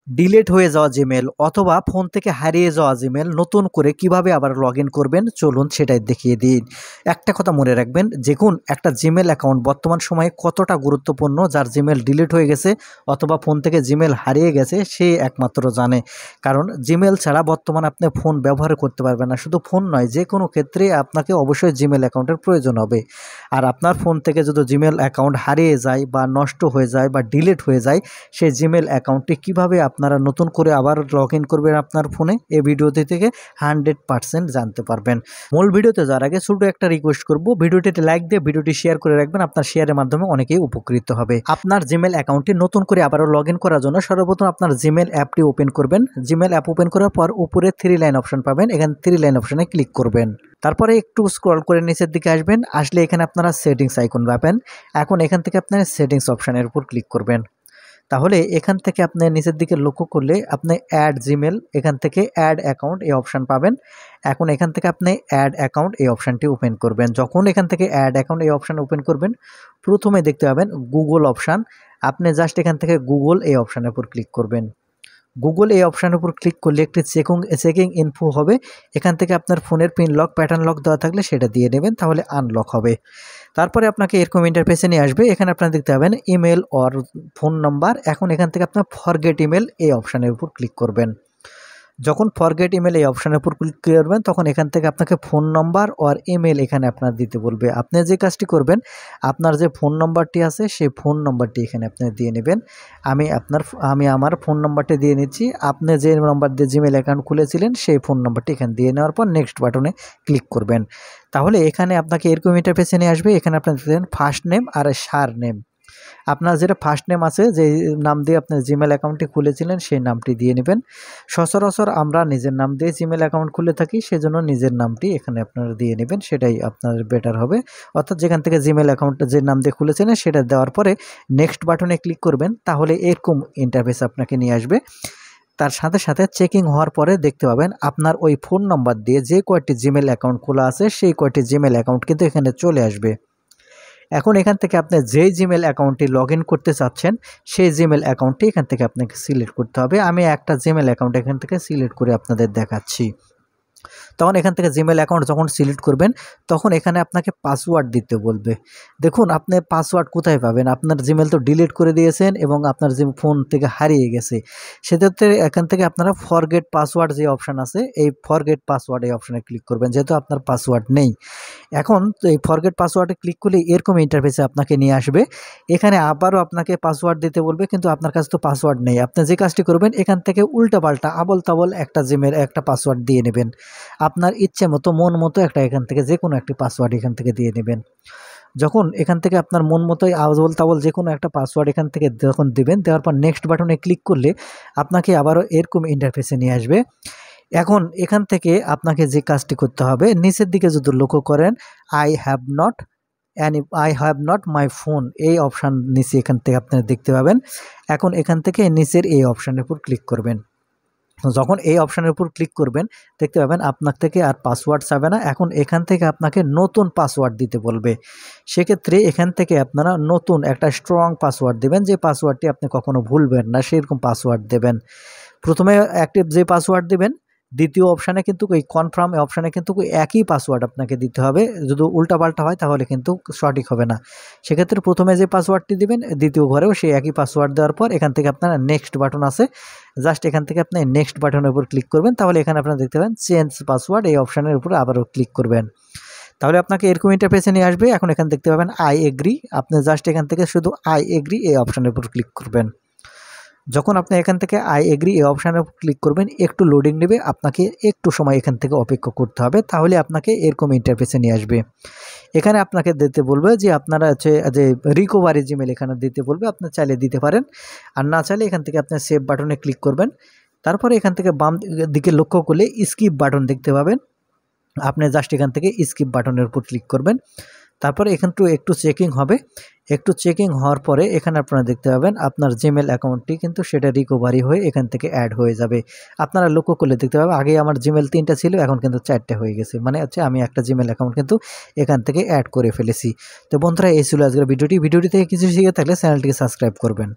Delete হয়ে যাওয়া Gmail অথবা ফোন থেকে হারিয়ে যাওয়া জিমেল নতুন করে কিভাবে আবার লগ ইন করবেন চলুন সেটাই দেখিয়ে দিন। একটা কথা মনে রাখবেন, দেখুন একটা জিমেল অ্যাকাউন্ট বর্তমান সময়ে কতটা গুরুত্বপূর্ণ। যার জিমেল ডিলিট হয়ে গেছে অথবা ফোন থেকে জিমেল হারিয়ে গেছে সে একমাত্র জানে। কারণ জিমেল ছাড়া বর্তমানে আপনি ফোন ব্যবহার করতে পারবেন না। শুধু ফোন নয়, যে কোনো ক্ষেত্রে আপনাকে অবশ্যই জিমেল অ্যাকাউন্টের প্রয়োজন হবে। আর আপনার ফোন থেকে যদি জিমেল অ্যাকাউন্ট হারিয়ে যায় বা নষ্ট হয়ে যায় বা ডিলিট হয়ে যায়, সেই জিমেল অ্যাকাউন্টটি কীভাবে আপনারা নতুন করে আবার লগ ইন করবেন আপনার ফোনে, এই ভিডিওটি থেকে 100% জানতে পারবেন। মূল ভিডিওতে যাওয়ার আগে ছোটো একটা রিকোয়েস্ট করব, ভিডিওটিতে লাইক দিয়ে ভিডিওটি শেয়ার করে রাখবেন। আপনার শেয়ারের মাধ্যমে অনেকেই উপকৃত হবে। আপনার জিমেল অ্যাকাউন্টটি নতুন করে আবারও লগ ইন করার জন্য সর্বপ্রথম আপনার জিমেল অ্যাপটি ওপেন করবেন। জিমেল অ্যাপ ওপেন করার পর উপরে 3 লাইন অপশন পাবেন, এখানে 3 লাইন অপশনে ক্লিক করবেন। তারপরে একটু স্ক্রল করে নিচের দিকে আসবেন, আসলে এখানে আপনারা সেটিংস আইকন পাবেন। এখন এখান থেকে আপনারা সেটিংস অপশানের উপর ক্লিক করবেন। তাহলে এখান থেকে আপনি নিচের দিকে লক্ষ্য করলে আপনি অ্যাড জিমেল, এখান থেকে অ্যাড অ্যাকাউন্ট এই অপশান পাবেন। এখন এখান থেকে আপনি অ্যাড অ্যাকাউন্ট এই অপশানটি ওপেন করবেন। যখন এখান থেকে অ্যাড অ্যাকাউন্ট এই অপশান ওপেন করবেন, প্রথমে দেখতে পাবেন গুগল অপশান। আপনি জাস্ট এখান থেকে গুগল এই অপশানের উপর ক্লিক করবেন। গুগল এই অপশানের উপর ক্লিক করলে একটি চেকিং ইনফো হবে। এখান থেকে আপনার ফোনের পিন লক, প্যাটার্ন লক দেওয়া থাকলে সেটা দিয়ে নেবেন, তাহলে আনলক হবে। তারপরে আপনাকে এরকম ইন্টারফেসে নিয়ে আসবে। এখানে আপনারা দেখতে পাবেন ইমেল অর ফোন নাম্বার। এখন এখান থেকে আপনার ফরগেট ইমেল এই অপশানের উপর ক্লিক করবেন। যখন ফরগেট ইমেল এই অপশানের উপর ক্লিক করবেন, তখন এখান থেকে আপনাকে ফোন নাম্বার আর ইমেল এখানে আপনার দিতে বলবে। আপনি যে কাজটি করবেন, আপনার যে ফোন নাম্বারটি আছে সেই ফোন নাম্বারটি এখানে আপনি দিয়ে নেবেন। আমি আমার ফোন নাম্বারটি দিয়ে নিচ্ছি। আপনি যে নাম্বার দিয়ে জিমেল অ্যাকাউন্ট খুলেছিলেন সেই ফোন নাম্বারটি এখানে দিয়ে নেওয়ার পর নেক্সট বাটনে ক্লিক করবেন। তাহলে এখানে আপনাকে এরকম ইন্টারফেসে নিয়ে আসবে। এখানে আপনার দেবেন ফার্স্ট নেম আর সার নেম। আপনার যেটা ফার্স্ট নেম আছে, যে নাম দিয়ে আপনার জিমেল অ্যাকাউন্টটি খুলেছিলেন সেই নামটি দিয়ে নেবেন। সচরাচর আমরা নিজের নাম দিয়ে জিমেল অ্যাকাউন্ট খুলে থাকি, সেজন্য নিজের নামটি এখানে আপনারা দিয়ে নেবেন, সেটাই আপনার বেটার হবে। অর্থাৎ যেখান থেকে জিমেল অ্যাকাউন্টটা যে নাম দিয়ে খুলেছিলেন সেটা দেওয়ার পরে নেক্সট বাটনে ক্লিক করবেন। তাহলে এরকম ইন্টারফেস আপনাকে নিয়ে আসবে। তার সাথে সাথে চেকিং হওয়ার পরে দেখতে পাবেন আপনার ওই ফোন নাম্বার দিয়ে যে কয়টি জিমেল অ্যাকাউন্ট খোলা আছে সেই কয়টি জিমেল অ্যাকাউন্ট কিন্তু এখানে চলে আসবে। এখন এখান থেকে আপনি যেই জিমেল অ্যাকাউন্টটি লগ ইন করতে চাচ্ছেন সেই জিমেল অ্যাকাউন্টটি এখান থেকে আপনাকে সিলেক্ট করতে হবে। আমি একটা জিমেল অ্যাকাউন্ট এখান থেকে সিলেক্ট করে আপনাদের দেখাচ্ছি। তখন এখান থেকে জিমেল অ্যাকাউন্ট যখন সিলেক্ট করবেন, তখন এখানে আপনাকে পাসওয়ার্ড দিতে বলবে। দেখুন আপনি পাসওয়ার্ড কোথায় পাবেন? আপনার জিমেল তো ডিলিট করে দিয়েছেন এবং আপনার যে ফোন থেকে হারিয়ে গেছে, সেক্ষেত্রে এখান থেকে আপনারা ফরগেট পাসওয়ার্ড যে অপশান আছে, এই ফরগেট পাসওয়ার্ড এই অপশানে ক্লিক করবেন, যেহেতু আপনার পাসওয়ার্ড নেই। এখন এই ফরগেট পাসওয়ার্ডে ক্লিক করলে এরকম ইন্টারফেসে আপনাকে নিয়ে আসবে। এখানে আবারও আপনাকে পাসওয়ার্ড দিতে বলবে, কিন্তু আপনার কাছে তো পাসওয়ার্ড নেই। আপনি যে কাজটি করবেন, এখান থেকে উল্টাপাল্টা আবল তাবল একটা জিমেল একটা পাসওয়ার্ড দিয়ে নেবেন। আপনার ইচ্ছে মতো মন মতো একটা এখান থেকে যে কোনো একটি পাসওয়ার্ড এখান থেকে দিয়ে নেবেন। যখন এখান থেকে আপনার মন মতোই আবল তাবল যে কোনো একটা পাসওয়ার্ড এখান থেকে যখন দেবেন, দেওয়ার পর নেক্সট বাটনে ক্লিক করলে আপনাকে আবারও এরকম ইন্টারফেসে নিয়ে আসবে। এখন এখান থেকে আপনাকে যে কাজটি করতে হবে, নিচের দিকে যদি লক্ষ্য করেন I have not my phone এই অপশান নিচে এখান থেকে আপনারা দেখতে পাবেন। এখন এখান থেকে নিচের এই অপশানের উপর ক্লিক করবেন। যখন এই অপশানের উপর ক্লিক করবেন, দেখতে পাবেন আপনার থেকে আর পাসওয়ার্ড চাবে না। এখন এখান থেকে আপনাকে নতুন পাসওয়ার্ড দিতে বলবে। সেক্ষেত্রে এখান থেকে আপনারা নতুন একটা স্ট্রং পাসওয়ার্ড দেবেন, যে পাসওয়ার্ডটি আপনি কখনো ভুলবেন না সেরকম পাসওয়ার্ড দেবেন। প্রথমে অ্যাক্টিভ যে পাসওয়ার্ড দেবেন, দ্বিতীয় অপশানে কিন্তু এই কনফার্ম অপশানে কিন্তু একই পাসওয়ার্ড আপনাকে দিতে হবে। যদি উল্টাপাল্টা হয় তাহলে কিন্তু সঠিক হবে না। সেক্ষেত্রে প্রথমে যে পাসওয়ার্ডটি দিবেন, দ্বিতীয় ঘরেও সেই একই পাসওয়ার্ড দেওয়ার পর এখান থেকে আপনারা নেক্সট বাটন আছে, জাস্ট এখান থেকে আপনি নেক্সট বাটনের উপর ক্লিক করবেন। তাহলে এখানে আপনারা দেখতে পাবেন চেঞ্জ পাসওয়ার্ড এই অপশানের উপরে আবারও ক্লিক করবেন। তাহলে আপনাকে এরকম ইন্টারফেসে নিয়ে আসবে। এখন এখানে দেখতে পাবেন আই এগ্রি। আপনি জাস্ট এখান থেকে শুধু আই এগ্রি এই অপশানের উপর ক্লিক করবেন। যখন আপনি এখান থেকে আই এগ্রি এই অপশানে ক্লিক করবেন, একটু লোডিং নেবে, আপনাকে একটু সময় এখান থেকে অপেক্ষা করতে হবে, তাহলে আপনাকে এরকম ইন্টারফেসে নিয়ে আসবে। এখানে আপনাকে দিতে বলবে যে আপনারা হচ্ছে যে রিকভারি জিমেল এখানে দিতে বলবে। আপনি চাইলে দিতে পারেন, আর না চাইলে এখান থেকে আপনি সেভ বাটনে ক্লিক করবেন। তারপরে এখান থেকে বাম দিকে লক্ষ্য করলে স্কিপ বাটন দেখতে পাবেন। আপনি জাস্ট এখান থেকে স্কিপ বাটনের উপর ক্লিক করবেন। তারপরে এখান একটু চেকিং হবে। একটু চেকিং হওয়ার পরে এখানে আপনারা দেখতে পাবেন আপনার জিমেল অ্যাকাউন্টটি কিন্তু সেটা রিকভারি হয়ে এখান থেকে অ্যাড হয়ে যাবে। আপনারা লক্ষ্য করলে দেখতে পাবেন আগে আমার জিমেল 3টা ছিল, এখন কিন্তু 4টে হয়ে গেছে। মানে হচ্ছে আমি একটা জিমেল অ্যাকাউন্ট কিন্তু এখান থেকে অ্যাড করে ফেলেছি। তো বন্ধুরা, এই ছিল আজকের ভিডিওটি থেকে কিছু শিখে থাকলে চ্যানেলটিকে সাবস্ক্রাইব করবেন।